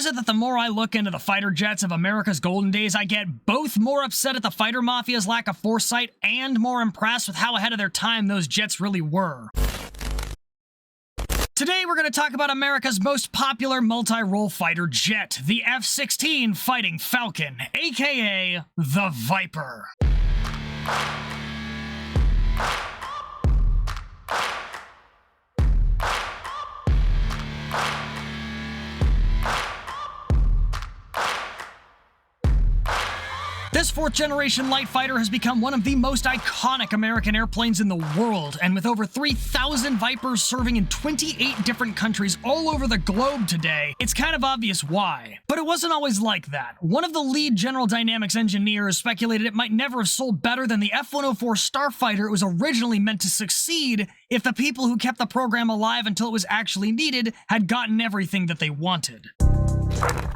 is it that the more I look into the fighter jets of America's golden days, I get both more upset at the fighter mafia's lack of foresight and more impressed with how ahead of their time those jets really were? Today we're going to talk about America's most popular multi-role fighter jet, the F-16 Fighting Falcon, aka the Viper. This fourth-generation light fighter has become one of the most iconic American airplanes in the world, and with over 3,000 Vipers serving in 28 different countries all over the globe today, it's kind of obvious why. But it wasn't always like that. One of the lead General Dynamics engineers speculated it might never have sold better than the F-104 Starfighter it was originally meant to succeed if the people who kept the program alive until it was actually needed had gotten everything that they wanted.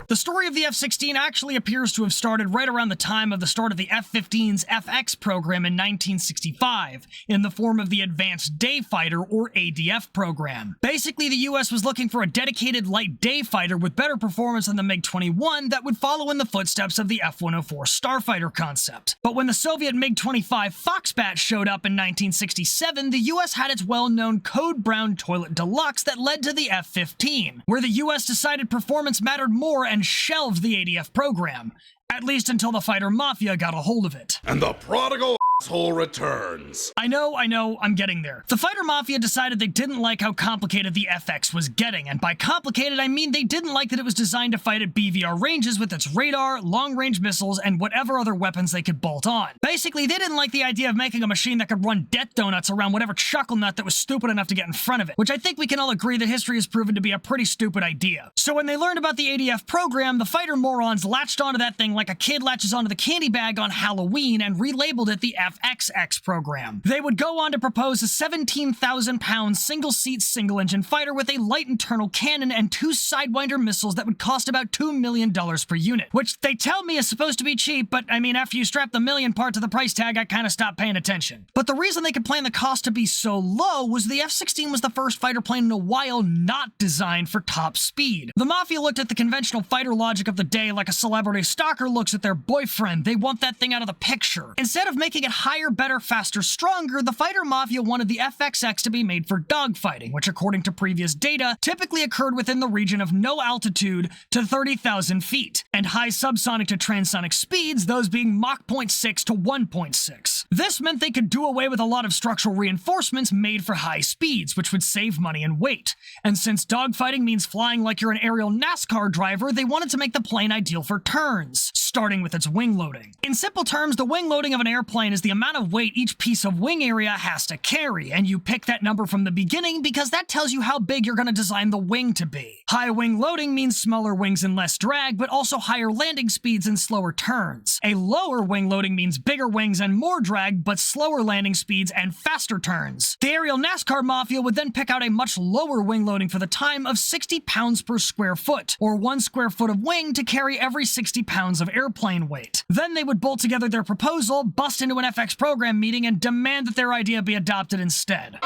The story of the F-16 actually appears to have started right around the time of the start of the F-15's FX program in 1965, in the form of the Advanced Day Fighter, or ADF program. Basically, the US was looking for a dedicated light day fighter with better performance than the MiG-21 that would follow in the footsteps of the F-104 Starfighter concept. But when the Soviet MiG-25 Foxbat showed up in 1967, the US had its well-known Code Brown Toilet Deluxe that led to the F-15, where the US decided performance mattered more and shelved the ADF program, at least until the fighter mafia got a hold of it. And the prodigal asshole returns. I know, I'm getting there. The fighter mafia decided they didn't like how complicated the FX was getting, and by complicated I mean they didn't like that it was designed to fight at BVR ranges with its radar, long-range missiles, and whatever other weapons they could bolt on. Basically, they didn't like the idea of making a machine that could run death donuts around whatever chuckle nut that was stupid enough to get in front of it, which I think we can all agree that history has proven to be a pretty stupid idea. So when they learned about the ADF program, the fighter morons latched onto that thing like a kid latches onto the candy bag on Halloween and relabeled it the FXX program. They would go on to propose a 17,000-pound single-seat, single-engine fighter with a light internal cannon and 2 Sidewinder missiles that would cost about $2 million per unit, which they tell me is supposed to be cheap, but I mean, after you strap the million part to the price tag, I kind of stopped paying attention. But the reason they could plan the cost to be so low was the F-16 was the first fighter plane in a while not designed for top speed. The Mafia looked at the conventional fighter logic of the day like a celebrity stalker looks at their boyfriend. They want that thing out of the picture. Instead of making it higher, better, faster, stronger, the fighter mafia wanted the FXX to be made for dogfighting, which according to previous data, typically occurred within the region of no altitude to 30,000 feet, and high subsonic to transonic speeds, those being Mach 0.6 to 1.6. This meant they could do away with a lot of structural reinforcements made for high speeds, which would save money and weight. And since dogfighting means flying like you're an aerial NASCAR driver, they wanted to make the plane ideal for turns, starting with its wing loading. In simple terms, the wing loading of an airplane is the amount of weight each piece of wing area has to carry, and you pick that number from the beginning because that tells you how big you're going to design the wing to be. High wing loading means smaller wings and less drag, but also higher landing speeds and slower turns. A lower wing loading means bigger wings and more drag, but slower landing speeds and faster turns. The aerial NASCAR mafia would then pick out a much lower wing loading for the time of 60 pounds per square foot, or 1 square foot of wing to carry every 60 pounds of airplane weight. Then they would bolt together their proposal, bust into an FX program meeting, and demand that their idea be adopted instead.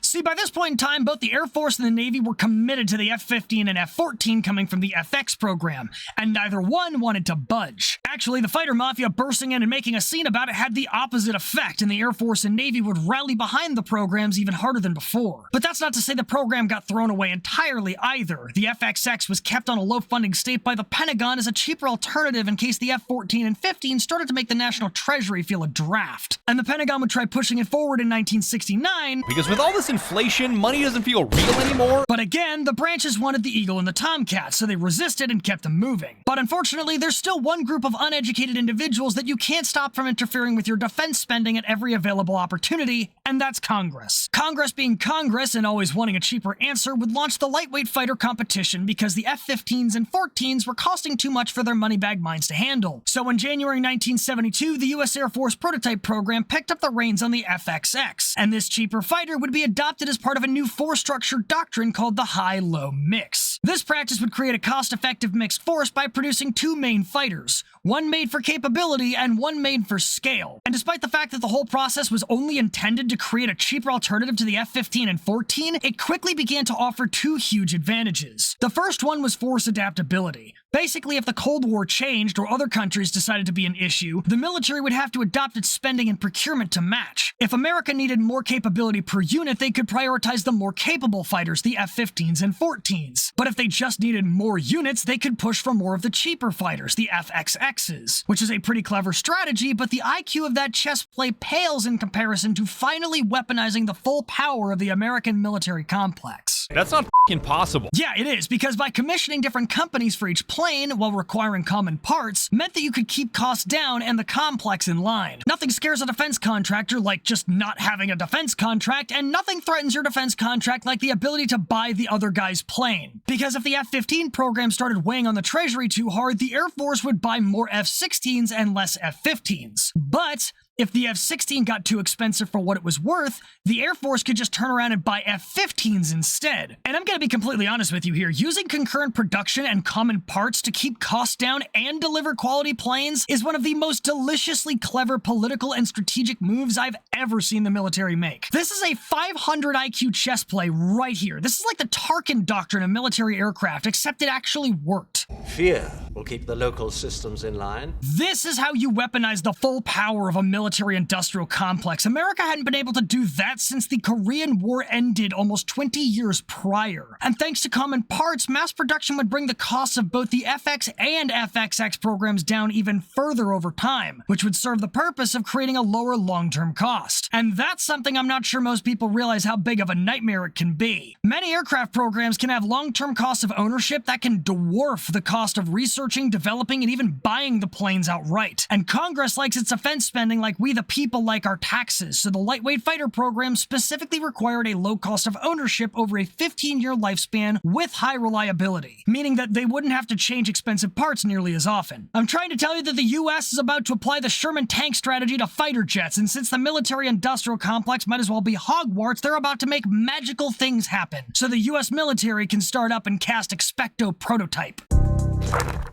See, by this point in time, both the Air Force and the Navy were committed to the F-15 and F-14 coming from the FX program, and neither one wanted to budge. Actually, the fighter mafia bursting in and making a scene about it had the opposite effect, and the Air Force and Navy would rally behind the programs even harder than before. But that's not to say the program got thrown away entirely either. The FXX was kept on a low funding state by the Pentagon as a cheaper alternative in case the F-14 and 15 started to make the National Treasury feel a draft. And the Pentagon would try pushing it forward in 1969, because with all this inflation, money doesn't feel real anymore. But again, the branches wanted the Eagle and the Tomcat, so they resisted and kept them moving. But unfortunately, there's still one group of uneducated individuals that you can't stop from interfering with your defense spending at every available opportunity, and that's Congress. Congress being Congress and always wanting a cheaper answer would launch the lightweight fighter competition because the F-15s and 14s were costing too much for their moneybag minds to handle. So in January 1972, the US Air Force prototype program picked up the reins on the FXX, and this cheaper fighter would be adopted as part of a new force structure doctrine called the high-low mix. This practice would create a cost-effective mixed force by producing two main fighters, one made for capability and one made for scale. And despite the fact that the whole process was only intended to create a cheaper alternative to the F-15 and 14, it quickly began to offer two huge advantages. The first one was force adaptability. Basically, if the Cold War changed or other countries decided to be an issue, the military would have to adopt its spending and procurement to match. If America needed more capability per unit, they could prioritize the more capable fighters, the F-15s and 14s. But if they just needed more units, they could push for more of the cheaper fighters, the FXXs, which is a pretty clever strategy, but the IQ of that chess play pales in comparison to finally weaponizing the full power of the American military complex. That's not f***ing possible. Yeah, it is, because by commissioning different companies for each plane while requiring common parts meant that you could keep costs down and the complex in line. Nothing scares a defense contractor like just not having a defense contract, and nothing threatens your defense contract like the ability to buy the other guy's plane. Because if the F-15 program started weighing on the treasury too hard, the Air Force would buy more F-16s and less F-15s. But if the F-16 got too expensive for what it was worth, the Air Force could just turn around and buy F-15s instead. And I'm gonna be completely honest with you here, using concurrent production and common parts to keep costs down and deliver quality planes is one of the most deliciously clever political and strategic moves I've ever seen the military make. This is a 500 IQ chess play right here. This is like the Tarkin doctrine of military aircraft, except it actually worked. Fear will keep the local systems in line. This is how you weaponize the full power of a military-industrial complex. America hadn't been able to do that since the Korean War ended almost 20 years prior. And thanks to common parts, mass production would bring the costs of both the FX and FXX programs down even further over time, which would serve the purpose of creating a lower long-term cost. And that's something I'm not sure most people realize how big of a nightmare it can be. Many aircraft programs can have long-term costs of ownership that can dwarf the cost of researching, developing, and even buying the planes outright. And Congress likes its defense spending like we the people like our taxes, so the lightweight fighter program specifically required a low cost of ownership over a 15-year lifespan with high reliability, meaning that they wouldn't have to change expensive parts nearly as often. I'm trying to tell you that the US is about to apply the Sherman tank strategy to fighter jets, and since the military-industrial complex might as well be Hogwarts, they're about to make magical things happen, so the US military can start up and cast Expecto prototype.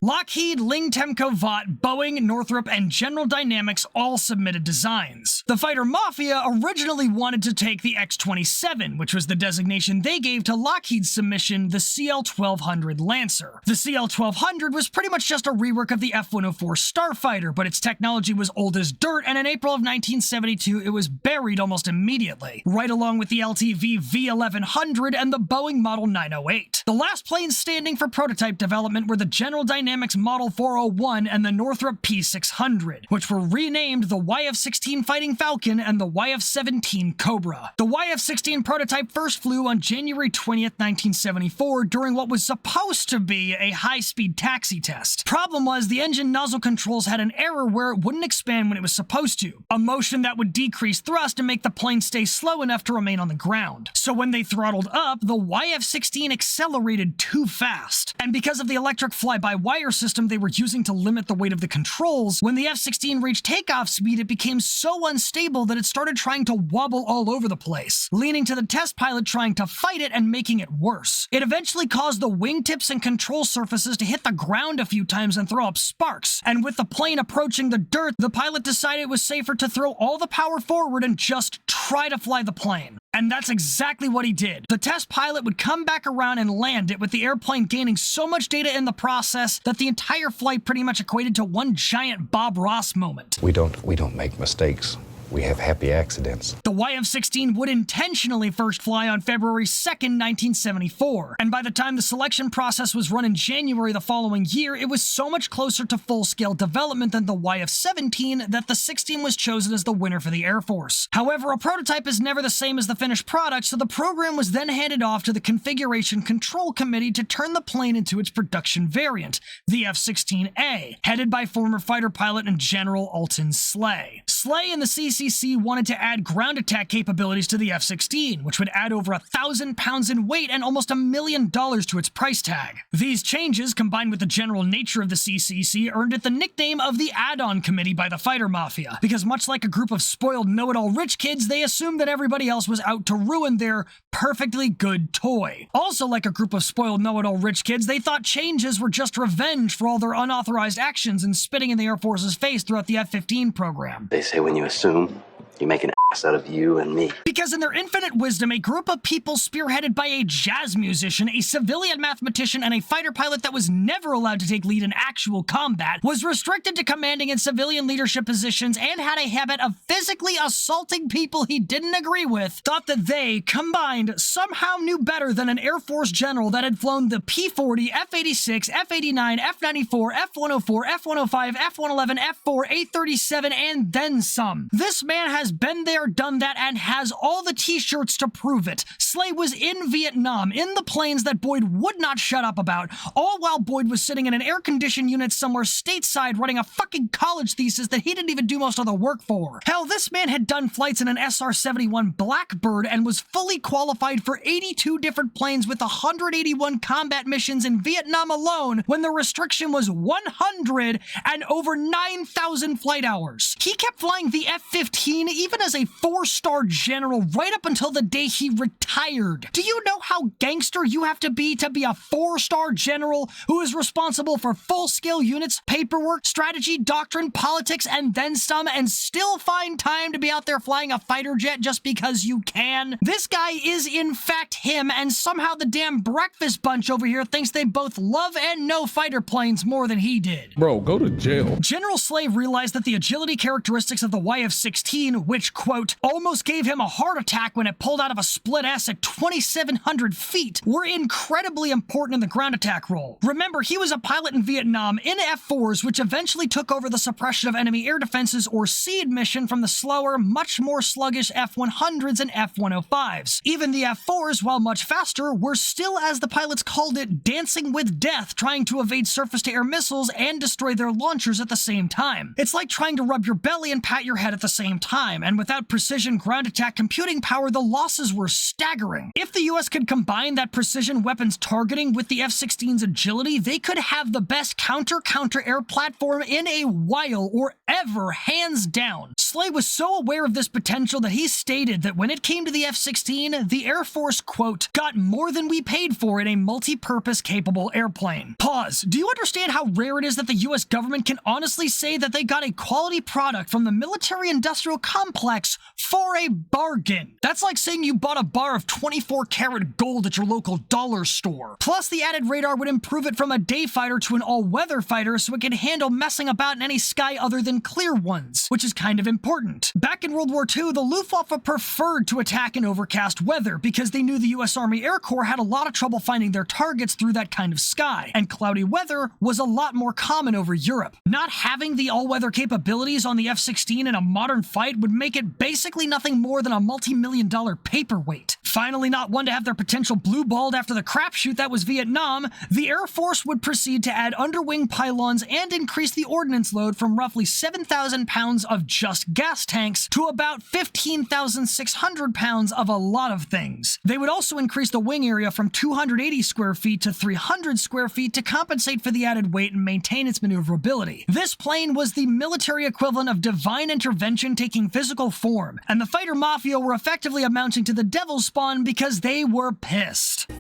Lockheed, Ling Temco Vought, Boeing, Northrop, and General Dynamics all submitted designs. The fighter mafia originally wanted to take the X-27, which was the designation they gave to Lockheed's submission, the CL-1200 Lancer. The CL-1200 was pretty much just a rework of the F-104 Starfighter, but its technology was old as dirt, and in April of 1972 it was buried almost immediately, right along with the LTV V-1100 and the Boeing Model 908. The last planes standing for prototype development were the General Dynamics Model 401 and the Northrop P600, which were renamed the YF-16 Fighting Falcon and the YF-17 Cobra. The YF-16 prototype first flew on January 20th, 1974 during what was supposed to be a high-speed taxi test. Problem was, the engine nozzle controls had an error where it wouldn't expand when it was supposed to, a motion that would decrease thrust and make the plane stay slow enough to remain on the ground. So when they throttled up, the YF-16 accelerated too fast, and because of the electric fly-by-wire system they were using to limit the weight of the controls, when the F-16 reached takeoff speed, it became so unstable that it started trying to wobble all over the place, leaning to the test pilot trying to fight it and making it worse. It eventually caused the wingtips and control surfaces to hit the ground a few times and throw up sparks, and with the plane approaching the dirt, the pilot decided it was safer to throw all the power forward and just try to fly the plane. And that's exactly what he did. The test pilot would come back around and land it, with the airplane gaining so much data in the process that the entire flight pretty much equated to one giant Bob Ross moment. We don't make mistakes. We have happy accidents. The YF-16 would intentionally first fly on February 2nd, 1974, and by the time the selection process was run in January the following year, it was so much closer to full-scale development than the YF-17 that the 16 was chosen as the winner for the Air Force. However, a prototype is never the same as the finished product, so the program was then handed off to the Configuration Control Committee to turn the plane into its production variant, the F-16A, headed by former fighter pilot and General Alton Slay. Slay and the CC CCC wanted to add ground attack capabilities to the F-16, which would add over 1,000 pounds in weight and almost $1 million to its price tag. These changes, combined with the general nature of the CCC, earned it the nickname of the Add-on Committee by the Fighter Mafia, because much like a group of spoiled know-it-all rich kids, they assumed that everybody else was out to ruin their perfectly good toy. Also, like a group of spoiled know-it-all rich kids, they thought changes were just revenge for all their unauthorized actions and spitting in the Air Force's face throughout the F-15 program. They say when you assume, you make an ass out of you and me. Because in their infinite wisdom, a group of people spearheaded by a jazz musician, a civilian mathematician, and a fighter pilot that was never allowed to take lead in actual combat, was restricted to commanding in civilian leadership positions and had a habit of physically assaulting people he didn't agree with, thought that they, combined, somehow knew better than an Air Force general that had flown the P-40, F-86, F-89, F-94, F-104, F-105, F-111, F-4, A-37, and then some. This man has been there, done that, and has all the t-shirts to prove it. Slay was in Vietnam, in the planes that Boyd would not shut up about, all while Boyd was sitting in an air-conditioned unit somewhere stateside writing a fucking college thesis that he didn't even do most of the work for. Hell, this man had done flights in an SR-71 Blackbird and was fully qualified for 82 different planes with 181 combat missions in Vietnam alone when the restriction was 100 and over 9,000 flight hours. He kept flying the F-15 even as a 4-star general right up until the day he retired. Do you know how gangster you have to be a 4-star general who is responsible for full-scale units, paperwork, strategy, doctrine, politics, and then some, and still find time to be out there flying a fighter jet just because you can? This guy is in fact him, and somehow the damn breakfast bunch over here thinks they both love and know fighter planes more than he did. Bro, go to jail. General Slave realized that the agility characteristics of the YF-16, which, quote, almost gave him a heart attack when it pulled out of a split S at 2,700 feet, were incredibly important in the ground attack role. Remember, he was a pilot in Vietnam in F-4s, which eventually took over the suppression of enemy air defenses or SEAD mission from the slower, much more sluggish F-100s and F-105s. Even the F-4s, while much faster, were still, as the pilots called it, dancing with death, trying to evade surface-to-air missiles and destroy their launchers at the same time. It's like trying to rub your belly and pat your head at the same time, and without precision ground attack computing power, the losses were staggering. If the US could combine that precision weapons targeting with the F-16's agility, they could have the best counter-air platform in a while or ever, hands down. Slay was so aware of this potential that he stated that when it came to the F-16, the Air Force, quote, got more than we paid for in a multi-purpose capable airplane. Pause. Do you understand how rare it is that the US government can honestly say that they got a quality product from the military-industrial complex for a bargain? That's like saying you bought a bar of 24-karat gold at your local dollar store. Plus, the added radar would improve it from a day fighter to an all-weather fighter so it could handle messing about in any sky other than clear ones, which is kind of important. Back in World War II, the Luftwaffe preferred to attack in overcast weather because they knew the US Army Air Corps had a lot of trouble finding their targets through that kind of sky, and cloudy weather was a lot more common over Europe. Not having the all-weather capabilities on the F-16 in a modern fight would make it basically nothing more than a multi-million-dollar paperweight. Finally, not one to have their potential blue-balled after the crapshoot that was Vietnam, the Air Force would proceed to add underwing pylons and increase the ordnance load from roughly 7,000 pounds of just gas tanks to about 15,600 pounds of a lot of things. They would also increase the wing area from 280 square feet to 300 square feet to compensate for the added weight and maintain its maneuverability. This plane was the military equivalent of divine intervention taking physical form, and the fighter mafia were effectively amounting to the devil's spawn because they were pissed.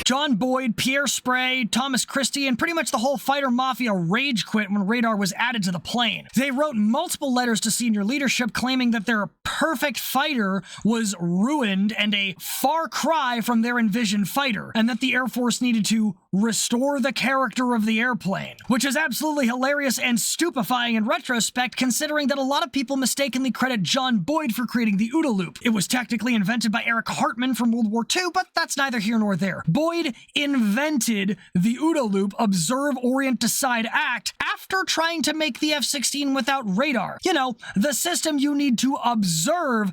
John Boyd, Pierre Sprey, Thomas Christie, and pretty much the whole fighter mafia rage quit when radar was added to the plane. They wrote multiple letters to senior leadership claiming that their perfect fighter was ruined and a far cry from their envisioned fighter, and that the Air Force needed to restore the character of the airplane, which is absolutely hilarious and stupefying in retrospect, considering that a lot of people mistakenly credit John Boyd for creating the OODA loop. It was technically invented by Eric Hartmann from World War II, but that's neither here nor there. Boyd invented the OODA loop, observe, orient, decide, act, after trying to make the F-16 without radar. You know, the system you need to observe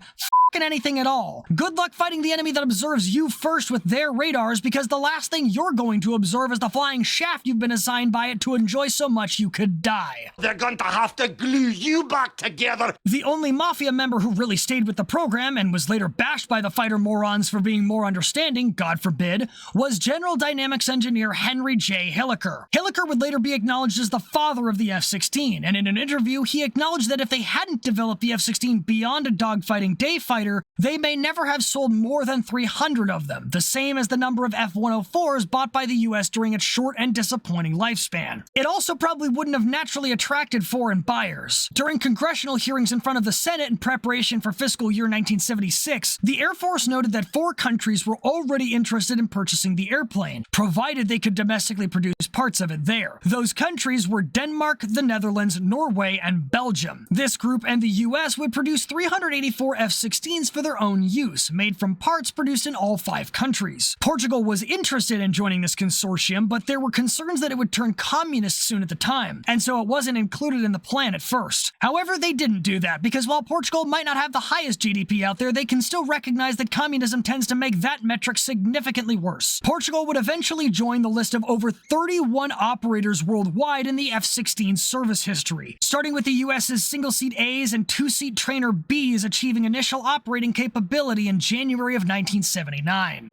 fucking anything at all. Good luck fighting the enemy that observes you first with their radars, because the last thing you're going to observe is the flying shaft you've been assigned by it to enjoy so much you could die. They're going to have to glue you back together. The only Mafia member who really stayed with the program and was later bashed by the fighter morons for being more understanding, God forbid, was General Dynamics engineer Henry J. Hilliker. Hilliker would later be acknowledged as the father of the F-16, and in an interview he acknowledged that if they hadn't developed the F-16 beyond a dogfighting day fighter, they may never have sold more than 300 of them, the same as the number of F-104s bought by the US during its short and disappointing lifespan. It also probably wouldn't have naturally attracted foreign buyers. During congressional hearings in front of the Senate in preparation for fiscal year 1976, the Air Force noted that 4 countries were already interested in purchasing the airplane, provided they could domestically produce parts of it there. Those countries were Denmark, the Netherlands, Norway, and Belgium. This group and the US would produce 384 F-16s for their own use, made from parts produced in all 5 countries. Portugal was interested in joining this consortium, but there were concerns that it would turn communist soon at the time, and so it wasn't included in the plan at first. However, they didn't do that, because while Portugal might not have the highest GDP out there, they can still recognize that communism tends to make that metric significantly worse. Portugal would eventually join the list of over 31 operators worldwide in the F-16 service history, starting with the US's single-seat A's and two-seat trainer B's achieving initial operating capability in January of 1979.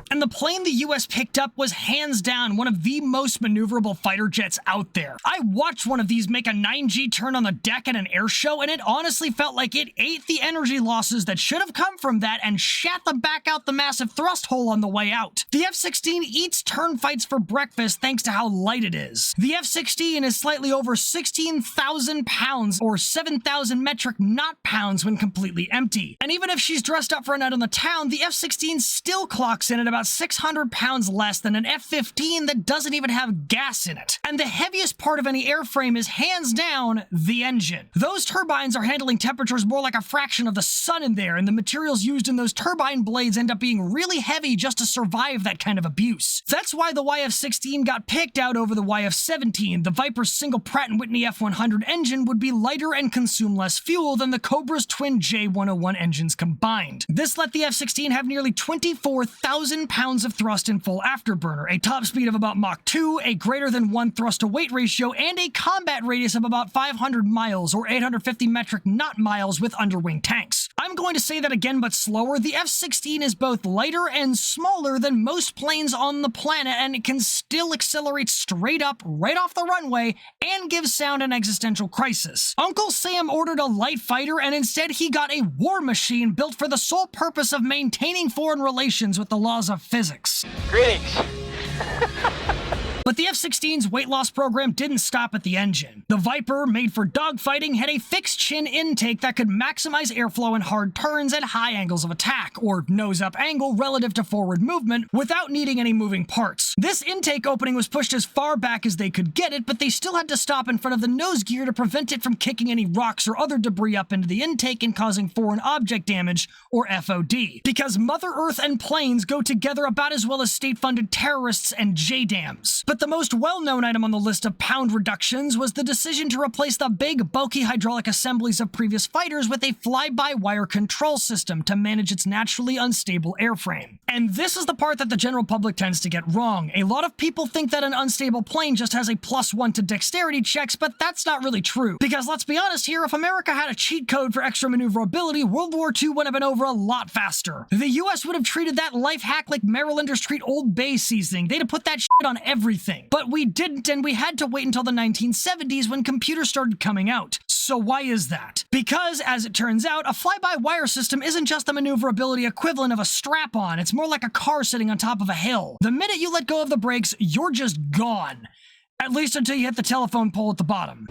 And the plane the US picked up was hands down one of the most maneuverable fighter jets out there. I watched one of these make a 9G turn on the deck at an air show, and it honestly felt like it ate the energy losses that should have come from that and shat them back out the massive thrust hole on the way out. The F-16 eats turn fights for breakfast thanks to how light it is. The F-16 is slightly over 16,000 pounds or 7,000 metric knot pounds when completely empty. And even if she's dressed up for a night on the town, the F-16 still clocks in at about 600 pounds less than an F-15 that doesn't even have gas in it. And the heaviest part of any airframe is hands down the engine. Those turbines are handling temperatures more like a fraction of the sun in there, and the materials used in those turbine blades end up being really heavy just to survive that kind of abuse. That's why the YF-16 got picked out over the YF-17. The Viper's single Pratt & Whitney F-100 engine would be lighter and consume less fuel than the Cobra's twin J101 engines combined. This let the F-16 have nearly 24,000 pounds of thrust in full afterburner, a top speed of about Mach 2, a greater than 1 thrust-to-weight ratio, and a combat radius of about 500 miles or 850 metric knot miles with underwing tanks. I'm going to say that again but slower. The F-16 is both lighter and smaller than most planes on the planet, and it can still accelerate straight up right off the runway and give sound an existential crisis. Uncle Sam ordered a light fighter, and instead he got a war machine built for the sole purpose of maintaining foreign relations with the laws of physics. Greetings. But the F-16's weight loss program didn't stop at the engine. The Viper, made for dogfighting, had a fixed chin intake that could maximize airflow in hard turns at high angles of attack, or nose-up angle relative to forward movement, without needing any moving parts. This intake opening was pushed as far back as they could get it, but they still had to stop in front of the nose gear to prevent it from kicking any rocks or other debris up into the intake and causing foreign object damage, or FOD. Because Mother Earth and planes go together about as well as state-funded terrorists and JDAMs. But the most well-known item on the list of pound reductions was the decision to replace the big, bulky hydraulic assemblies of previous fighters with a fly-by-wire control system to manage its naturally unstable airframe. And this is the part that the general public tends to get wrong. A lot of people think that an unstable plane just has a +1 to dexterity checks, but that's not really true. Because let's be honest here, if America had a cheat code for extra maneuverability, World War II would have been over a lot faster. The US would have treated that life hack like Marylanders treat Old Bay seasoning. They'd have put that shit on everything. But we didn't, and we had to wait until the 1970s when computers started coming out. So why is that? Because, as it turns out, a fly-by-wire system isn't just the maneuverability equivalent of a strap-on. It's more like a car sitting on top of a hill. The minute you let go of the brakes, you're just gone. At least until you hit the telephone pole at the bottom.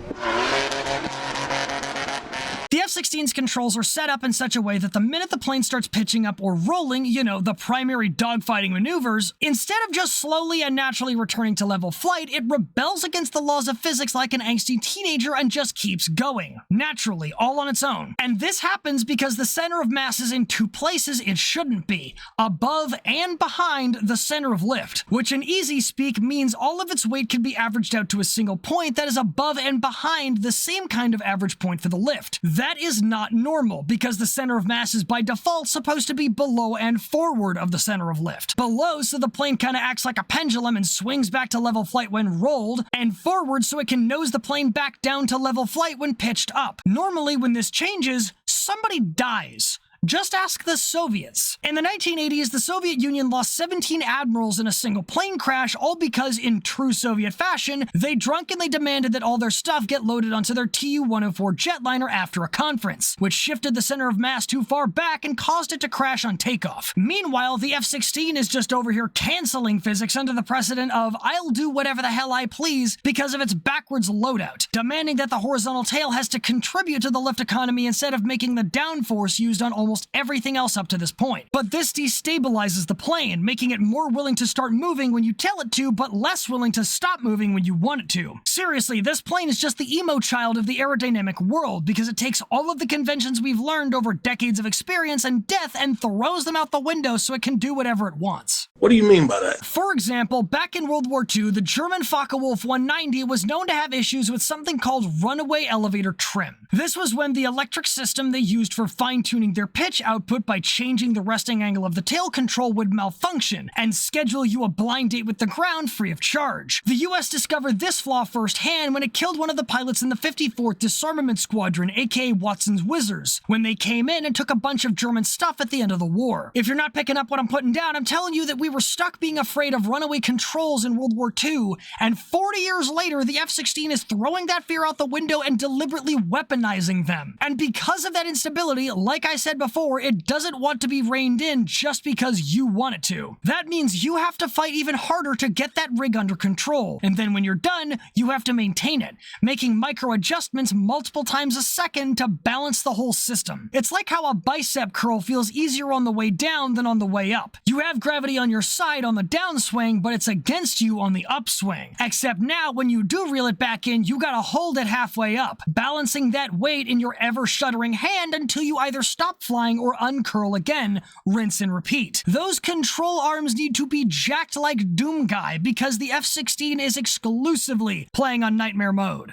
The F-16's controls are set up in such a way that the minute the plane starts pitching up or rolling, you know, the primary dogfighting maneuvers, instead of just slowly and naturally returning to level flight, it rebels against the laws of physics like an angsty teenager and just keeps going. Naturally, all on its own. And this happens because the center of mass is in 2 places it shouldn't be, above and behind the center of lift, which in easy speak means all of its weight can be averaged out to a single point that is above and behind the same kind of average point for the lift. That That is not normal, because the center of mass is by default supposed to be below and forward of the center of lift. Below, so the plane kind of acts like a pendulum and swings back to level flight when rolled, and forward so it can nose the plane back down to level flight when pitched up. Normally, when this changes, somebody dies. Just ask the Soviets. In the 1980s, the Soviet Union lost 17 admirals in a single plane crash, all because, in true Soviet fashion, they drunkenly demanded that all their stuff get loaded onto their Tu-104 jetliner after a conference, which shifted the center of mass too far back and caused it to crash on takeoff. Meanwhile, the F-16 is just over here canceling physics under the precedent of "I'll do whatever the hell I please" because of its backwards loadout, demanding that the horizontal tail has to contribute to the lift economy instead of making the downforce used on almost everything else up to this point. But this destabilizes the plane, making it more willing to start moving when you tell it to, but less willing to stop moving when you want it to. Seriously, this plane is just the emo child of the aerodynamic world, because it takes all of the conventions we've learned over decades of experience and death and throws them out the window so it can do whatever it wants. What do you mean by that? For example, back in World War II, the German Focke-Wulf 190 was known to have issues with something called runaway elevator trim. This was when the electric system they used for fine-tuning their pitch output by changing the resting angle of the tail control would malfunction and schedule you a blind date with the ground free of charge. The US discovered this flaw firsthand when it killed one of the pilots in the 54th Disarmament Squadron, aka Watson's Whizzers, when they came in and took a bunch of German stuff at the end of the war. If you're not picking up what I'm putting down, I'm telling you that we were stuck being afraid of runaway controls in World War II, and 40 years later, the F-16 is throwing that fear out the window and deliberately weaponizing them. And because of that instability, like I said before, it doesn't want to be reined in just because you want it to. That means you have to fight even harder to get that rig under control, and then when you're done, you have to maintain it, making micro adjustments multiple times a second to balance the whole system. It's like how a bicep curl feels easier on the way down than on the way up. You have gravity on your side on the downswing, but it's against you on the upswing. Except now, when you do reel it back in, you gotta hold it halfway up, balancing that weight in your ever-shuddering hand until you either stop flying or uncurl again, rinse and repeat. Those control arms need to be jacked like Doom Guy because the F-16 is exclusively playing on nightmare mode.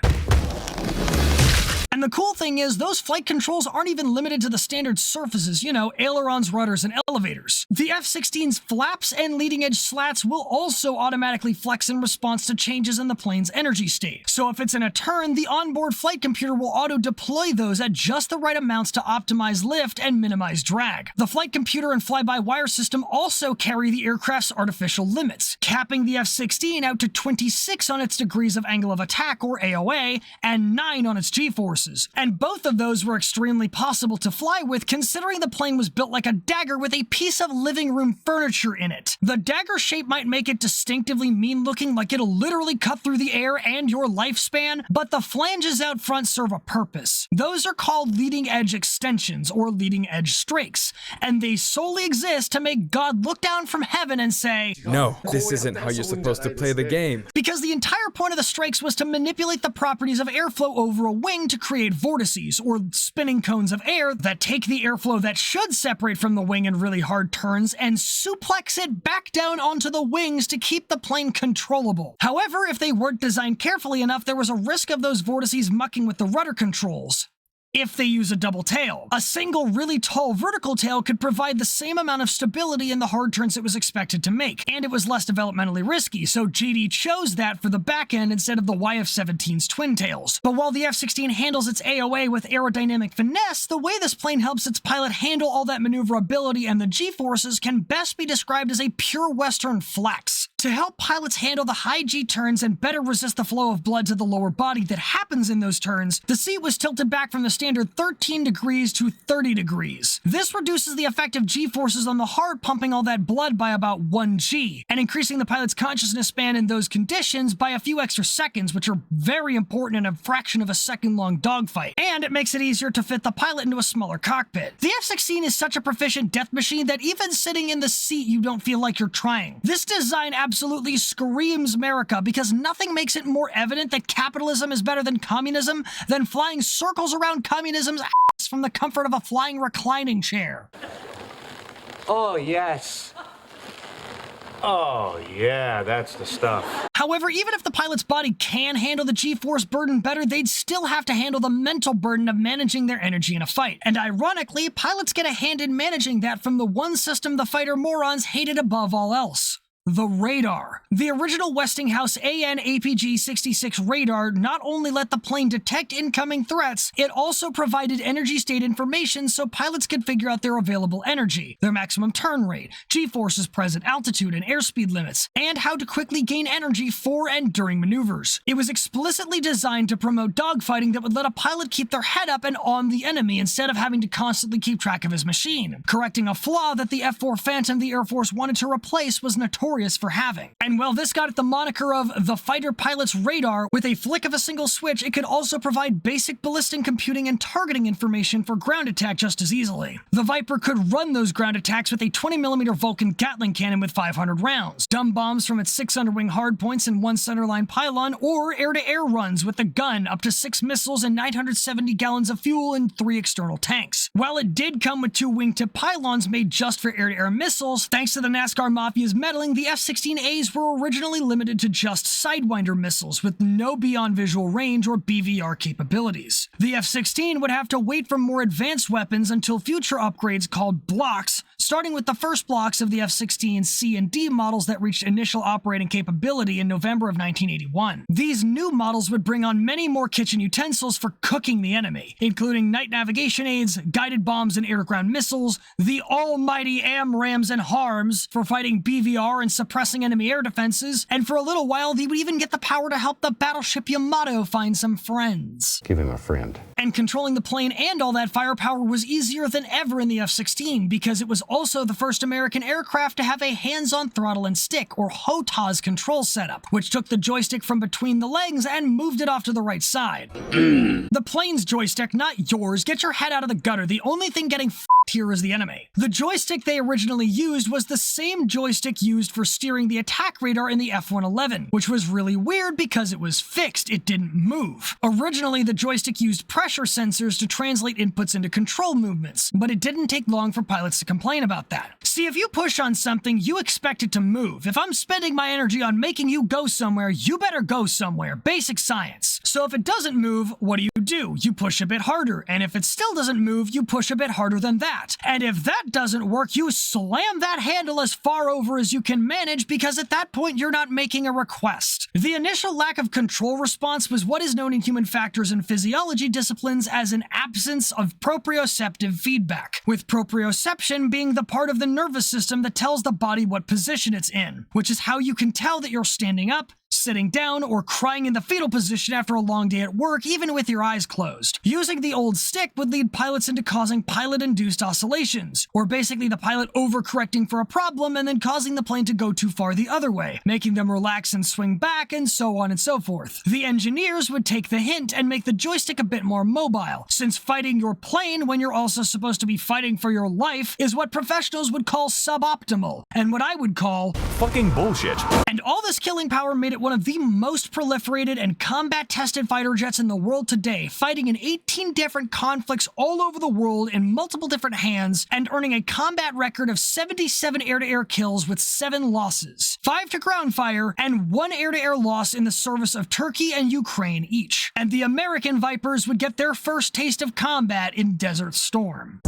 And the cool thing is, those flight controls aren't even limited to the standard surfaces, you know, ailerons, rudders, and elevators. The F-16's flaps and leading edge slats will also automatically flex in response to changes in the plane's energy state. So if it's in a turn, the onboard flight computer will auto-deploy those at just the right amounts to optimize lift and minimize drag. The flight computer and fly-by-wire system also carry the aircraft's artificial limits, capping the F-16 out to 26 on its degrees of angle of attack, or AOA, and 9 on its G-forces. And both of those were extremely possible to fly with, considering the plane was built like a dagger with a piece of living room furniture in it. The dagger shape might make it distinctively mean looking, like it'll literally cut through the air and your lifespan, but the flanges out front serve a purpose. Those are called leading edge extensions, or leading edge strakes, and they solely exist to make God look down from heaven and say, "No, this isn't how you're supposed to play the game." Because the entire point of the strakes was to manipulate the properties of airflow over a wing to create vortices, or spinning cones of air that take the airflow that should separate from the wing in really hard turns and suplex it back down onto the wings to keep the plane controllable. However, if they weren't designed carefully enough, there was a risk of those vortices mucking with the rudder controls. If they use a double tail. A single really tall vertical tail could provide the same amount of stability in the hard turns it was expected to make, and it was less developmentally risky, so GD chose that for the back end instead of the YF-17's twin tails. But while the F-16 handles its AOA with aerodynamic finesse, the way this plane helps its pilot handle all that maneuverability and the G-forces can best be described as a pure Western flex. To help pilots handle the high G turns and better resist the flow of blood to the lower body that happens in those turns, the seat was tilted back from the standard 13 degrees to 30 degrees. This reduces the effective G-forces on the heart pumping all that blood by about 1 G, and increasing the pilot's consciousness span in those conditions by a few extra seconds, which are very important in a fraction of a second long dogfight. And it makes it easier to fit the pilot into a smaller cockpit. The F-16 is such a proficient death machine that even sitting in the seat you don't feel like you're trying. This design absolutely screams America, because nothing makes it more evident that capitalism is better than communism than flying circles around communism's ass from the comfort of a flying reclining chair. Oh, yes. Oh, yeah, that's the stuff. However, even if the pilot's body can handle the G-force burden better, they'd still have to handle the mental burden of managing their energy in a fight. And ironically, pilots get a hand in managing that from the one system the fighter morons hated above all else: the radar. The original Westinghouse AN/APG-66 radar not only let the plane detect incoming threats, it also provided energy state information so pilots could figure out their available energy, their maximum turn rate, G-forces present, altitude and airspeed limits, and how to quickly gain energy for and during maneuvers. It was explicitly designed to promote dogfighting that would let a pilot keep their head up and on the enemy instead of having to constantly keep track of his machine, correcting a flaw that the F-4 Phantom the Air Force wanted to replace was notorious for having. And while this got it the moniker of the fighter pilot's radar, with a flick of a single switch, it could also provide basic ballistic computing and targeting information for ground attack just as easily. The Viper could run those ground attacks with a 20mm Vulcan Gatling cannon with 500 rounds, dumb bombs from its 6 underwing hardpoints and 1 centerline pylon, or air-to-air runs with the gun, up to 6 missiles and 970 gallons of fuel and 3 external tanks. While it did come with 2 wingtip pylons made just for air-to-air missiles, thanks to the NASCAR Mafia's meddling, the F-16As were originally limited to just Sidewinder missiles with no beyond visual range or BVR capabilities. The F-16 would have to wait for more advanced weapons until future upgrades called blocks, starting with the first blocks of the F-16 C and D models that reached initial operating capability in November of 1981. These new models would bring on many more kitchen utensils for cooking the enemy, including night navigation aids, guided bombs and air-to-ground missiles, the almighty AMRAAMs and HARMs for fighting BVR and suppressing enemy air defenses, and for a little while they would even get the power to help the battleship Yamato find some friends. Give him a friend. And controlling the plane and all that firepower was easier than ever in the F-16 because it was also the first American aircraft to have a hands-on throttle and stick, or HOTAS control setup, which took the joystick from between the legs and moved it off to the right side. The plane's joystick, not yours. Get your head out of the gutter. The only thing getting f***ed here is the enemy. The joystick they originally used was the same joystick used for steering the attack radar in the F-111, which was really weird because it was fixed. It didn't move. Originally, the joystick used pressure sensors to translate inputs into control movements, but it didn't take long for pilots to complain about that. See, if you push on something, you expect it to move. If I'm spending my energy on making you go somewhere, you better go somewhere. Basic science. So if it doesn't move, what do? You push a bit harder, and if it still doesn't move, you push a bit harder than that. And if that doesn't work, you slam that handle as far over as you can manage, because at that point you're not making a request. The initial lack of control response was what is known in human factors and physiology disciplines as an absence of proprioceptive feedback, with proprioception being the part of the nervous system that tells the body what position it's in, which is how you can tell that you're standing up, sitting down, or crying in the fetal position after a long day at work, even with your eyes closed. Using the old stick would lead pilots into causing pilot-induced oscillations, or basically the pilot overcorrecting for a problem and then causing the plane to go too far the other way, making them relax and swing back, and so on and so forth. The engineers would take the hint and make the joystick a bit more mobile, since fighting your plane when you're also supposed to be fighting for your life is what professionals would call suboptimal, and what I would call fucking bullshit. And all this killing power made it one of the most proliferated and combat-tested fighter jets in the world today, fighting in 18 different conflicts all over the world in multiple different hands, and earning a combat record of 77 air-to-air kills with 7 losses, 5 to ground fire, and 1 air-to-air loss in the service of Turkey and Ukraine each. And the American Vipers would get their first taste of combat in Desert Storm.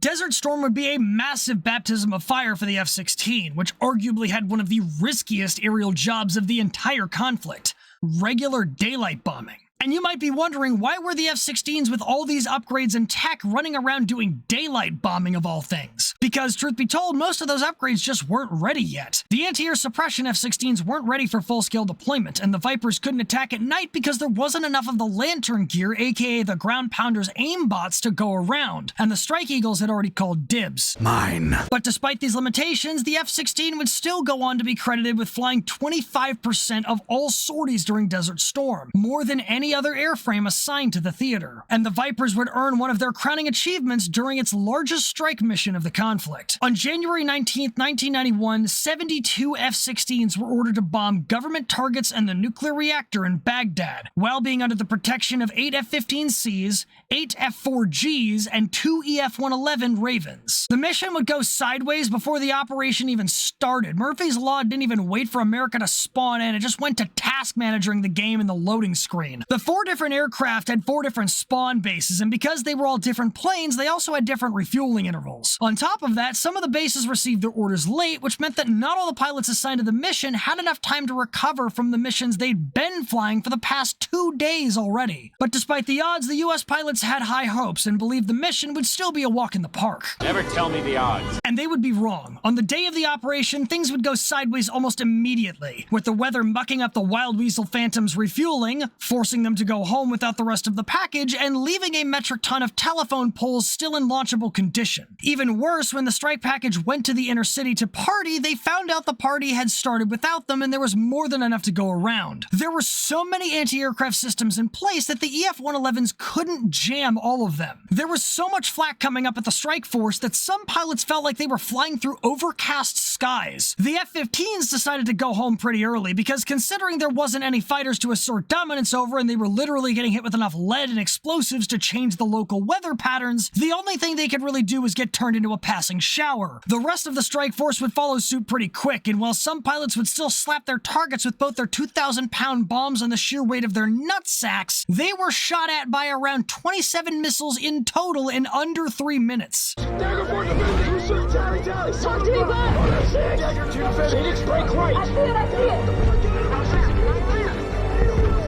Desert Storm would be a massive baptism of fire for the F-16, which arguably had one of the riskiest aerial jobs of the entire conflict: regular daylight bombing. And you might be wondering, why were the F-16s with all these upgrades and tech running around doing daylight bombing of all things? Because, truth be told, most of those upgrades just weren't ready yet. The anti-air suppression F-16s weren't ready for full-scale deployment, and the Vipers couldn't attack at night because there wasn't enough of the lantern gear, aka the ground pounders aimbots, to go around, and the Strike Eagles had already called dibs. Mine. But despite these limitations, the F-16 would still go on to be credited with flying 25% of all sorties during Desert Storm, more than any any other airframe assigned to the theater, and the Vipers would earn one of their crowning achievements during its largest strike mission of the conflict. On January 19, 1991, 72 F-16s were ordered to bomb government targets and the nuclear reactor in Baghdad, while being under the protection of 8 F-15Cs, 8 F-4Gs, and 2 EF-111 Ravens. The mission would go sideways before the operation even started. Murphy's Law didn't even wait for America to spawn in, it just went to task managing the game in the loading screen. The 4 different aircraft had 4 different spawn bases, and because they were all different planes, they also had different refueling intervals. On top of that, some of the bases received their orders late, which meant that not all the pilots assigned to the mission had enough time to recover from the missions they'd been flying for the past 2 days already. But despite the odds, the US pilots had high hopes and believed the mission would still be a walk in the park. Never tell me the odds. And they would be wrong. On the day of the operation, things would go sideways almost immediately, with the weather mucking up the Wild Weasel Phantom's refueling, forcing them to go home without the rest of the package, and leaving a metric ton of telephone poles still in launchable condition. Even worse, when the strike package went to the inner city to party, they found out the party had started without them and there was more than enough to go around. There were so many anti-aircraft systems in place that the EF-111s couldn't jam all of them. There was so much flak coming up at the strike force that some pilots felt like they were flying through overcast skies. The F-15s decided to go home pretty early because considering there wasn't any fighters to assert dominance over and they were literally getting hit with enough lead and explosives to change the local weather patterns, the only thing they could really do was get turned into a passing shower. The rest of the strike force would follow suit pretty quick, and while some pilots would still slap their targets with both their 2,000-pound bombs and the sheer weight of their nutsacks, they were shot at by around 27 missiles in total in under 3 minutes.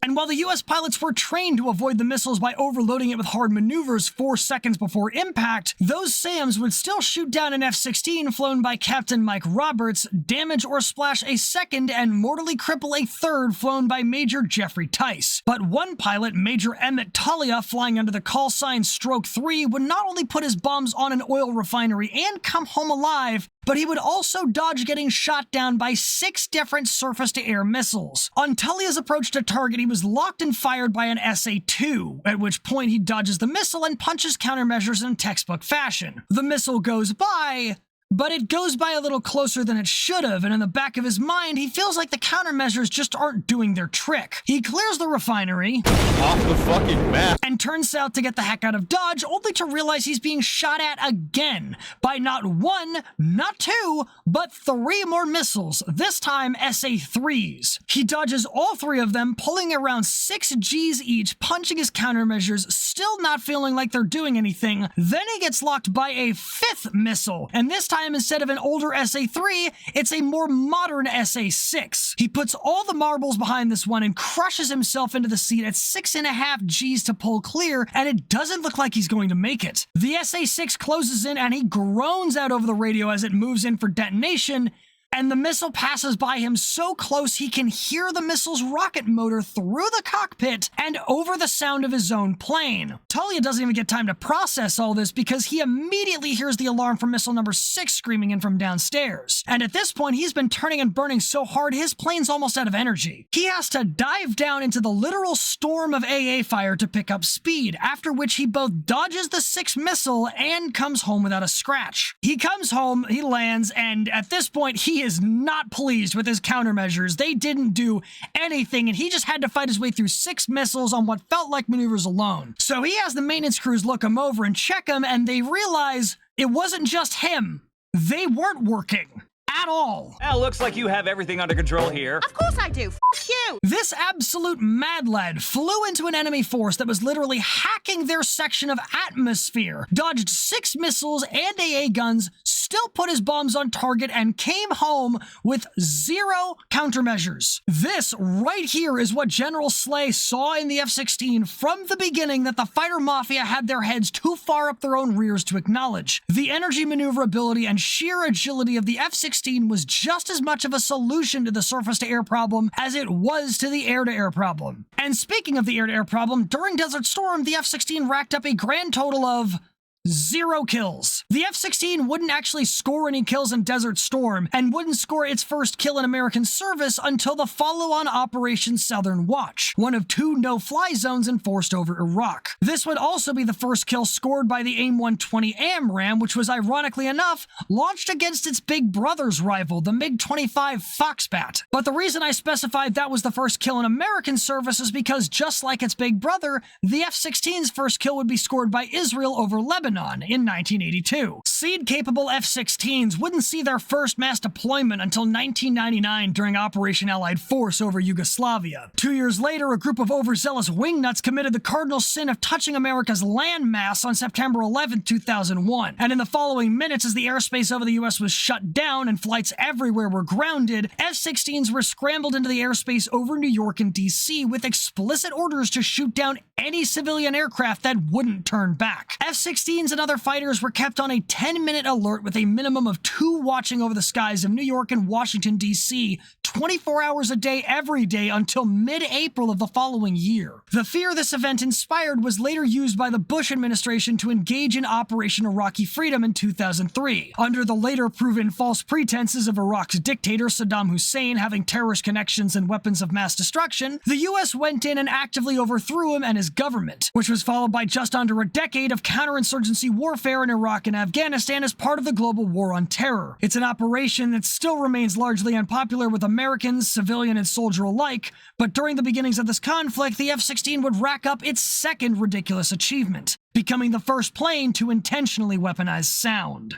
And while the US pilots were trained to avoid the missiles by overloading it with hard maneuvers 4 seconds before impact, those SAMs would still shoot down an F-16 flown by Captain Mike Roberts, damage or splash a second, and mortally cripple a third flown by Major Jeffrey Tice. But one pilot, Major Emmett Tullia, flying under the call sign Stroke 3, would not only put his bombs on an oil refinery and come home alive, but he would also dodge getting shot down by 6 different surface-to-air missiles. On Tullia's approach to target, he was locked and fired by an SA-2, at which point he dodges the missile and punches countermeasures in textbook fashion. The missile goes by, but it goes by a little closer than it should have, and in the back of his mind, he feels like the countermeasures just aren't doing their trick. He clears the refinery Off the fucking map. and turns south to get the heck out of Dodge, only to realize he's being shot at again by not 1, not 2, but 3 more missiles, this time SA-3s. He dodges all 3 of them, pulling around 6 Gs each, punching his countermeasures, still not feeling like they're doing anything. Then he gets locked by a 5th missile, and this time instead of an older SA-3, it's a more modern SA-6. He puts all the marbles behind this one and crushes himself into the seat at 6.5 Gs to pull clear, and it doesn't look like he's going to make it. The SA-6 closes in and he groans out over the radio as it moves in for detonation, and the missile passes by him so close he can hear the missile's rocket motor through the cockpit and over the sound of his own plane. Tullia doesn't even get time to process all this because he immediately hears the alarm from missile number 6 screaming in from downstairs. And at this point, he's been turning and burning so hard his plane's almost out of energy. He has to dive down into the literal storm of AA fire to pick up speed, after which he both dodges the 6th missile and comes home without a scratch. He comes home, he lands, and at this point, he is not pleased with his countermeasures. They didn't do anything, and he just had to fight his way through 6 missiles on what felt like maneuvers alone. So he has the maintenance crews look him over and check him, and they realize it wasn't just him. They weren't working at all. Well, looks like you have everything under control here. Of course I do. F you. This absolute mad lad flew into an enemy force that was literally hacking their section of atmosphere, dodged 6 missiles and AA guns, still put his bombs on target, and came home with 0 countermeasures. This right here is what General Slay saw in the F-16 from the beginning that the fighter mafia had their heads too far up their own rears to acknowledge. The energy maneuverability and sheer agility of the F-16 was just as much of a solution to the surface-to-air problem as it was to the air-to-air problem. And speaking of the air-to-air problem, during Desert Storm, the F-16 racked up a grand total of 0 kills. The F-16 wouldn't actually score any kills in Desert Storm, and wouldn't score its first kill in American service until the follow-on Operation Southern Watch, one of 2 no-fly zones enforced over Iraq. This would also be the first kill scored by the AIM-120 AMRAAM, which was ironically enough launched against its big brother's rival, the MiG-25 Foxbat. But the reason I specified that was the first kill in American service is because, just like its big brother, the F-16's first kill would be scored by Israel over Lebanon in 1982. SEAD-capable F-16s wouldn't see their first mass deployment until 1999 during Operation Allied Force over Yugoslavia. 2 years later, a group of overzealous wingnuts committed the cardinal sin of touching America's landmass on September 11, 2001. And in the following minutes, as the airspace over the US was shut down and flights everywhere were grounded, F-16s were scrambled into the airspace over New York and DC with explicit orders to shoot down any civilian aircraft that wouldn't turn back. F-16s and other fighters were kept on a 10-minute alert with a minimum of 2 watching over the skies of New York and Washington, D.C., 24 hours a day every day until mid-April of the following year. The fear this event inspired was later used by the Bush administration to engage in Operation Iraqi Freedom in 2003. Under the later proven false pretenses of Iraq's dictator Saddam Hussein having terrorist connections and weapons of mass destruction, the US went in and actively overthrew him and his government, which was followed by just under a decade of counterinsurgency warfare in Iraq and Afghanistan as part of the global war on terror. It's an operation that still remains largely unpopular with Americans, civilian and soldier alike, but during the beginnings of this conflict, the F-16 would rack up its second ridiculous achievement, becoming the first plane to intentionally weaponize sound.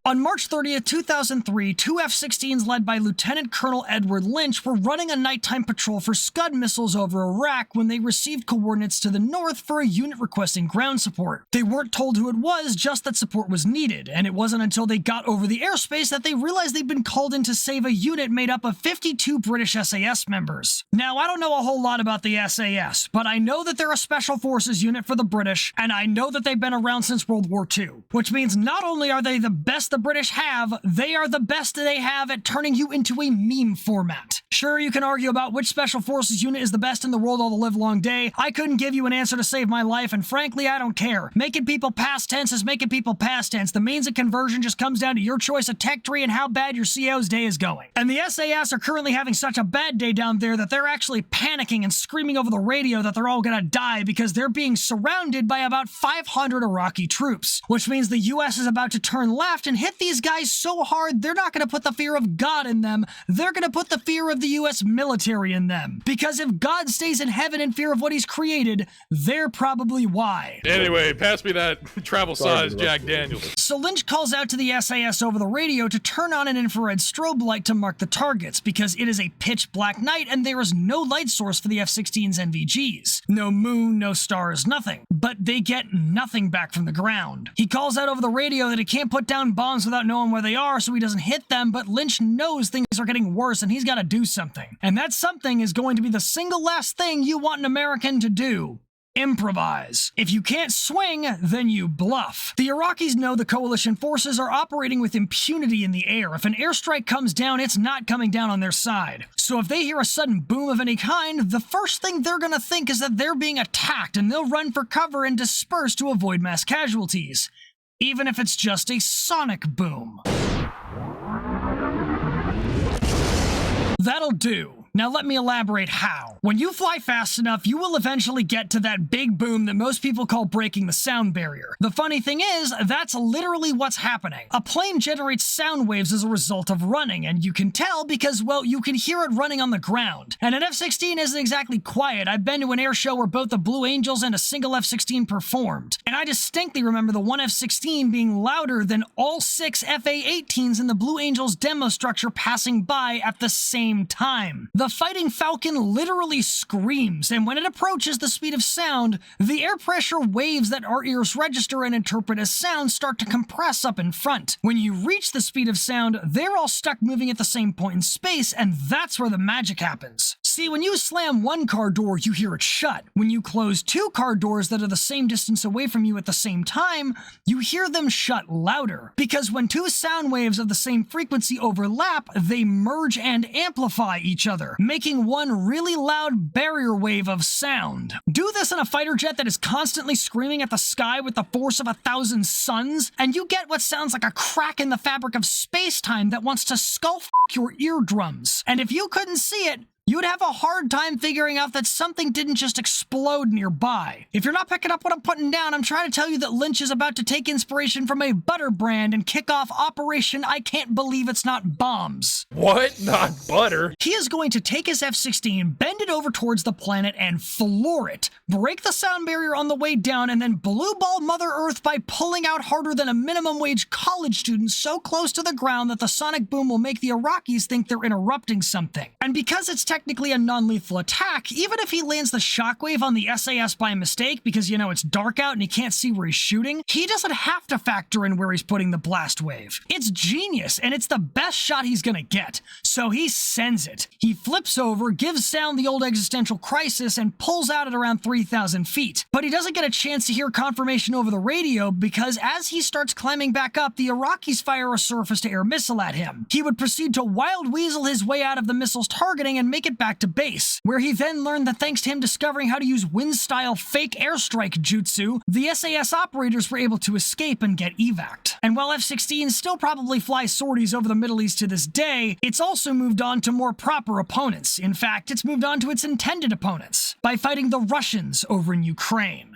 On March 30th, 2003, 2 F-16s led by Lieutenant Colonel Edward Lynch were running a nighttime patrol for Scud missiles over Iraq when they received coordinates to the north for a unit requesting ground support. They weren't told who it was, just that support was needed, and it wasn't until they got over the airspace that they realized they'd been called in to save a unit made up of 52 British SAS members. Now, I don't know a whole lot about the SAS, but I know that they're a special forces unit for the British, and I know that they've been around since World War II, which means not only are they the best the British have, they are the best they have at turning you into a meme format. Sure, you can argue about which special forces unit is the best in the world all the live long day. I couldn't give you an answer to save my life, and frankly, I don't care. Making people past tense is making people past tense. The means of conversion just comes down to your choice of tech tree and how bad your CO's day is going. And the SAS are currently having such a bad day down there that they're actually panicking and screaming over the radio that they're all gonna die because they're being surrounded by about 500 Iraqi troops, which means the US is about to turn left and hit these guys so hard they're not gonna put the fear of God in them, they're gonna put the fear of the US military in them. Because if God stays in heaven in fear of what he's created, they're probably why. Anyway, pass me that travel-size Jack Daniels. So Lynch calls out to the SAS over the radio to turn on an infrared strobe light to mark the targets, because it is a pitch black night and there is no light source for the F-16's NVGs. No moon, no stars, nothing. But they get nothing back from the ground. He calls out over the radio that he can't put down bombs without knowing where they are, so he doesn't hit them, but Lynch knows things are getting worse and he's got to do something. And that something is going to be the single last thing you want an American to do. Improvise. If you can't swing, then you bluff. The Iraqis know the coalition forces are operating with impunity in the air. If an airstrike comes down, it's not coming down on their side. So if they hear a sudden boom of any kind, the first thing they're gonna think is that they're being attacked and they'll run for cover and disperse to avoid mass casualties. Even if it's just a sonic boom. That'll do. Now let me elaborate how. When you fly fast enough, you will eventually get to that big boom that most people call breaking the sound barrier. The funny thing is, that's literally what's happening. A plane generates sound waves as a result of running, and you can tell because, well, you can hear it running on the ground. And an F-16 isn't exactly quiet. I've been to an air show where both the Blue Angels and a single F-16 performed, and I distinctly remember the one F-16 being louder than all 6 FA-18s in the Blue Angels demo structure passing by at the same time. The fighting Falcon literally screams, and when it approaches the speed of sound, the air pressure waves that our ears register and interpret as sound start to compress up in front. When you reach the speed of sound, they're all stuck moving at the same point in space, and that's where the magic happens. See, when you slam one car door, you hear it shut. When you close two car doors that are the same distance away from you at the same time, you hear them shut louder. Because when two sound waves of the same frequency overlap, they merge and amplify each other, making one really loud barrier wave of sound. Do this in a fighter jet that is constantly screaming at the sky with the force of 1,000 suns, and you get what sounds like a crack in the fabric of space-time that wants to skull f*** your eardrums. And if you couldn't see it, you'd have a hard time figuring out that something didn't just explode nearby. If you're not picking up what I'm putting down, I'm trying to tell you that Lynch is about to take inspiration from a butter brand and kick off Operation I Can't Believe It's Not Bombs. What? Not butter? He is going to take his F-16, bend it over towards the planet, and floor it, break the sound barrier on the way down, and then blue ball Mother Earth by pulling out harder than a minimum wage college student so close to the ground that the sonic boom will make the Iraqis think they're interrupting something. And because it's technically a non-lethal attack, even if he lands the shockwave on the SAS by mistake because, you know, it's dark out and he can't see where he's shooting, he doesn't have to factor in where he's putting the blast wave. It's genius, and it's the best shot he's gonna get. So he sends it. He flips over, gives sound the old existential crisis, and pulls out at around 3,000 feet. But he doesn't get a chance to hear confirmation over the radio because as he starts climbing back up, the Iraqis fire a surface-to-air missile at him. He would proceed to wild weasel his way out of the missile's targeting and make it back to base, where he then learned that thanks to him discovering how to use wind-style fake airstrike jutsu, the SAS operators were able to escape and get evac'd. And while F-16 still probably fly sorties over the Middle East to this day, it's also moved on to more proper opponents. In fact, it's moved on to its intended opponents, by fighting the Russians over in Ukraine.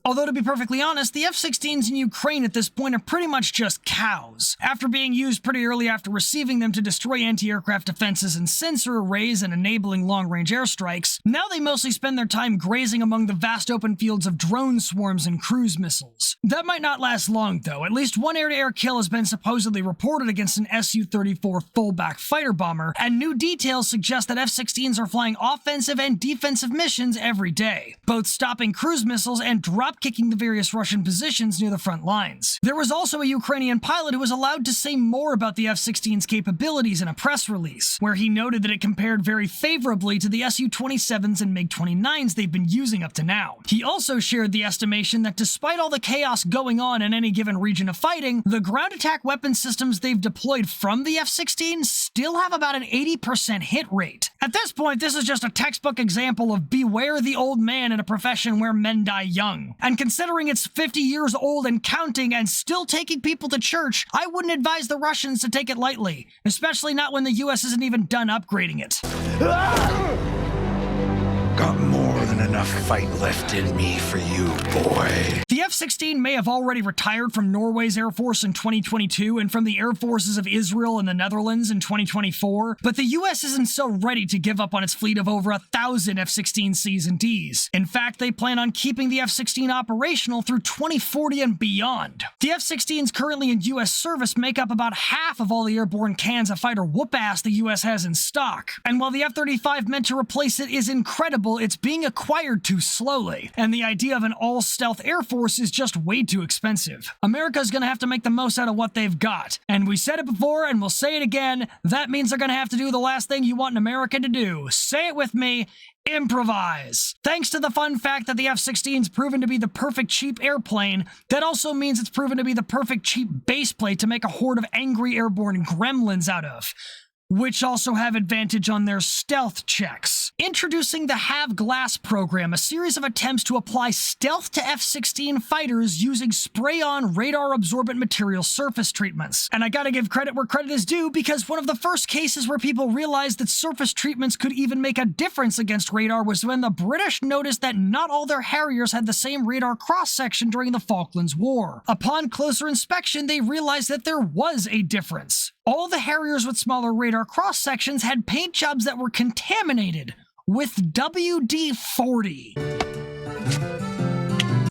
Although, to be perfectly honest, the F-16s in Ukraine at this point are pretty much just cows. After being used pretty early after receiving them to destroy anti-aircraft defenses and sensor arrays and enabling long-range airstrikes, now they mostly spend their time grazing among the vast open fields of drone swarms and cruise missiles. That might not last long, though. At least one air-to-air kill has been supposedly reported against an Su-34 fullback fighter bomber, and new details suggest that F-16s are flying offensive and defensive missions every day, both stopping cruise missiles and drop-kicking the various Russian positions near the front lines. There was also a Ukrainian pilot who was allowed to say more about the F-16's capabilities in a press release, where he noted that it compared very favorably to the Su-27s and MiG-29s they've been using up to now. He also shared the estimation that despite all the chaos going on in any given region of fighting, the ground attack weapon systems they've deployed from the F-16 still have about an 80% hit rate. At this point, this is just a textbook example of beware the old man in a profession where men die young. And considering it's 50 years old and counting and still taking people to church, I wouldn't advise the Russians to take it lightly, especially not when the US isn't even done upgrading it. Got more than enough fight left in me for you, boy. The F-16 may have already retired from Norway's Air Force in 2022 and from the Air Forces of Israel and the Netherlands in 2024, but the US isn't so ready to give up on its fleet of over 1,000 F-16Cs and Ds. In fact, they plan on keeping the F-16 operational through 2040 and beyond. The F-16s currently in US service make up about half of all the airborne cans of fighter whoop-ass the US has in stock. And while the F-35 meant to replace it is incredible, it's being acquired too slowly, and the idea of an all-stealth Air Force is just way too expensive. America's gonna have to make the most out of what they've got. And we said it before, and we'll say it again, that means they're gonna have to do the last thing you want an American to do. Say it with me. Improvise. Thanks to the fun fact that the F-16's proven to be the perfect cheap airplane, that also means it's proven to be the perfect cheap baseplate to make a horde of angry airborne gremlins out of, which also have advantage on their stealth checks. Introducing the Have Glass program, a series of attempts to apply stealth to F-16 fighters using spray-on radar-absorbent material surface treatments. And I gotta give credit where credit is due, because one of the first cases where people realized that surface treatments could even make a difference against radar was when the British noticed that not all their Harriers had the same radar cross-section during the Falklands War. Upon closer inspection, they realized that there was a difference. All the Harriers with smaller radar cross-sections had paint jobs that were contaminated with WD-40.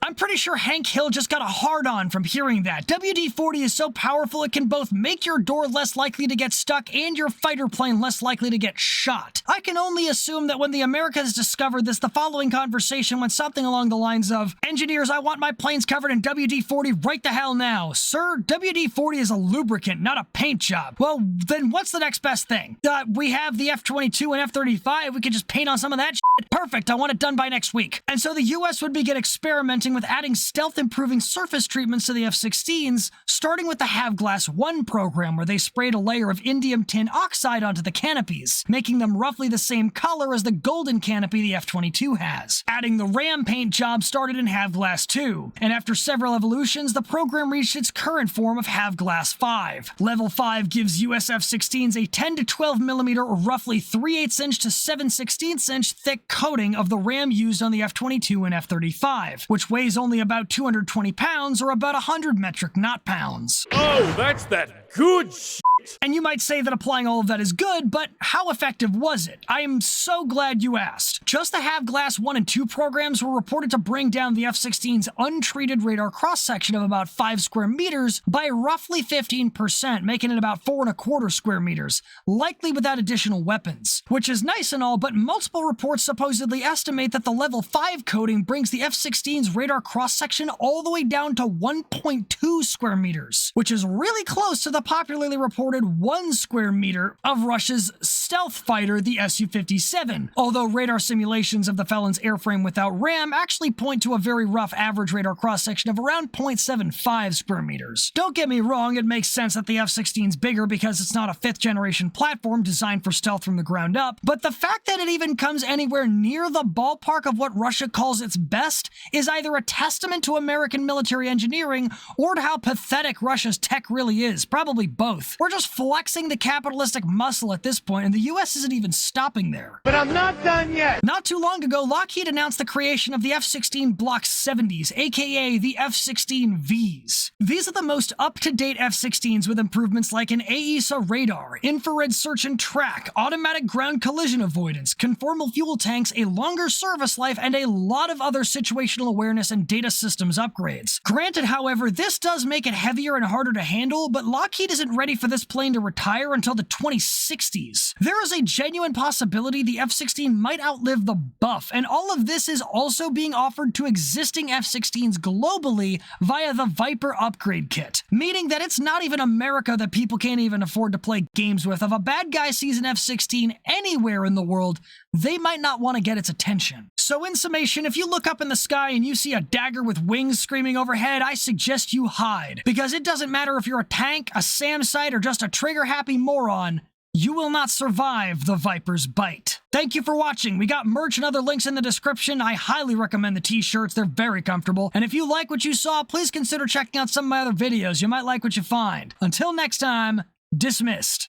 I'm I'm pretty sure Hank Hill just got a hard-on from hearing that. WD-40 is so powerful it can both make your door less likely to get stuck and your fighter plane less likely to get shot. I can only assume that when the Americans discovered this, the following conversation went something along the lines of, "Engineers, I want my planes covered in WD-40 right the hell now." Sir, WD-40 is a lubricant, not a paint job. Well, then what's the next best thing? We have the F-22 and F-35. We could just paint on some of that shit. Perfect, I want it done by next week. And so the US would begin experimenting with adding stealth-improving surface treatments to the F-16s, starting with the Have Glass 1 program, where they sprayed a layer of indium tin oxide onto the canopies, making them roughly the same color as the golden canopy the F-22 has. Adding the Ram paint job started in Have Glass 2, and after several evolutions, the program reached its current form of Have Glass 5. Level 5 gives US F-16s a 10 to 12 millimeter or roughly 3/8 inch to 7/16 inch thick coating of the Ram used on the F-22 and F-35, which weighs only about 220 pounds or about 100 metric knot pounds. Oh, that's that good shit. And you might say that applying all of that is good, but how effective was it? I am so glad you asked. Just the Have Glass 1 and 2 programs were reported to bring down the F-16's untreated radar cross-section of about 5 square meters by roughly 15%, making it about 4¼ square meters, likely without additional weapons. Which is nice and all, but multiple reports supposedly estimate that the level 5 coating brings the F-16's radar cross-section all the way down to 1.2 square meters, which is really close to the popularly reported 1 square meter of Russia's stealth fighter, the Su-57, although radar simulations of the Felon's airframe without Ram actually point to a very rough average radar cross-section of around 0.75 square meters. Don't get me wrong, it makes sense that the F-16's bigger because it's not a 5th-generation platform designed for stealth from the ground up, but the fact that it even comes anywhere near the ballpark of what Russia calls its best is either a testament to American military engineering or to how pathetic Russia's tech really is, probably both. We're just flexing the capitalistic muscle at this point, and the US isn't even stopping there. But I'm not done yet. Not too long ago, Lockheed announced the creation of the F-16 Block 70s, aka the F-16Vs. These are the most up-to-date F-16s with improvements like an AESA radar, infrared search and track, automatic ground collision avoidance, conformal fuel tanks, a longer service life, and a lot of other situational awareness and data systems upgrades. Granted, however, this does make it heavier and harder to handle, but Lockheed isn't ready for this plane to retire until the 2060s. There is a genuine possibility the F-16 might outlive the buff, and all of this is also being offered to existing F-16s globally via the Viper upgrade kit, meaning that it's not even America that people can't even afford to play games with. If a bad guy sees an F-16 anywhere in the world, they might not want to get its attention. So in summation, if you look up in the sky and you see a dagger with wings screaming overhead, I suggest you hide, because it doesn't matter if you're a tank, a SAM site, or just a trigger-happy moron, you will not survive the Viper's bite. Thank you for watching. We got merch and other links in the description. I highly recommend the t-shirts. They're very comfortable. And if you like what you saw, please consider checking out some of my other videos. You might like what you find. Until next time, dismissed.